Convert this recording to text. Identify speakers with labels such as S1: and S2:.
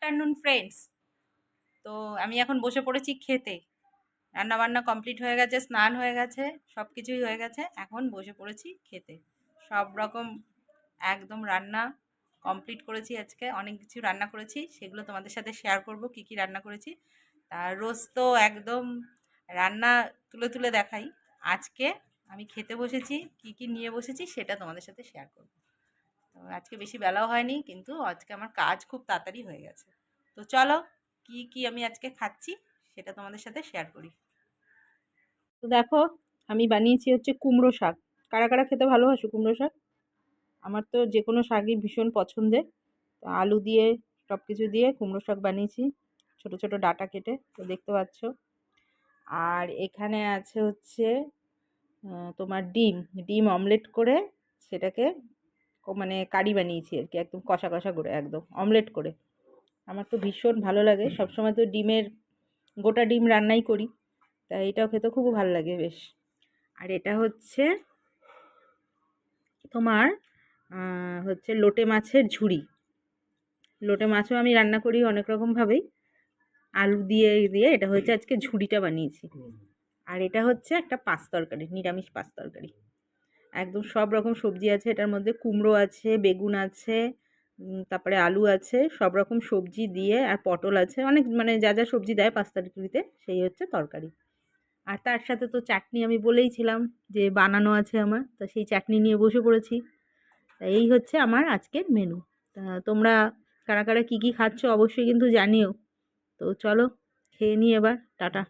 S1: Afternoon friends. তো আমি এখন বসে পড়েছি খেতে। রান্নাবান্না কমপ্লিট হয়ে গেছে, স্নান হয়ে গেছে, সব কিছুই হয়ে গেছে। এখন বসে পড়েছি খেতে। সব রকম একদম রান্না কমপ্লিট করেছি আজকে। অনেক কিছু রান্না করেছি, সেগুলো তোমাদের সাথে শেয়ার করব কী কী রান্না করেছি। আর রোজ তো একদম রান্না তুলে তুলে দেখাই। আজকে আমি খেতে বসেছি, কী কী নিয়ে বসেছি সেটা তোমাদের সাথে শেয়ার করব। তো আজকে বেশি বেলাও হয়নি, কিন্তু আজকে আমার কাজ খুব তাড়াতাড়ি হয়ে গেছে। তো চলো, কি কি আমি আজকে খাচ্ছি সেটা তোমাদের সাথে শেয়ার করি। তো দেখো, আমি বানিয়েছি হচ্ছে কুমড়ো শাক। কারা কারা খেতে ভালোবাসো কুমড়ো শাক? আমার তো যে কোনো শাকই ভীষণ পছন্দের। তো আলু দিয়ে সব কিছু দিয়ে কুমড়ো শাক বানিয়েছি, ছোট ছোট ডাঁটা কেটে, তো দেখতে পাচ্ছ। আর এখানে আছে হচ্ছে তোমার ডিম ডিম অমলেট করে সেটাকে মানে কারি বানিয়েছি আর কি, একদম কষা কষা করে, একদম অমলেট করে। আমার তো ভীষণ ভালো লাগে, সবসময় তো ডিমের গোটা ডিম রান্নাই করি, তাই এটাও খেতে খুব ভালো লাগে বেশ। আর এটা হচ্ছে তোমার হচ্ছে লোটে মাছের ঝুড়ি। লোটে মাছও আমি রান্না করি অনেক রকমভাবেই, আলু দিয়ে দিয়ে এটা হচ্ছে আজকে ঝুড়িটা বানিয়েছি। আর এটা হচ্ছে একটা পাঁচ তরকারি, নিরামিষ পাঁচ তরকারি। একদম সব রকম সবজি আছে এটার মধ্যে, কুমড়ো আছে, বেগুন আছে, তারপরে আলু আছে, সব রকম সবজি দিয়ে, আর পটল আছে, অনেক মানে যা যা সবজি দেয় পাঁচ তরকারিতে সেই হচ্ছে তরকারি। আর তার সাথে তো চাটনি আমি বলেইছিলাম যে বানানো আছে আমার, তো সেই চাটনি নিয়ে বসে পড়েছি। তা এই হচ্ছে আমার আজকের মেনু। তা তোমরা কারা কারা কী কী খাচ্ছ অবশ্যই কিন্তু জানিও। তো চলো খেয়ে নিই এবার, টাটা।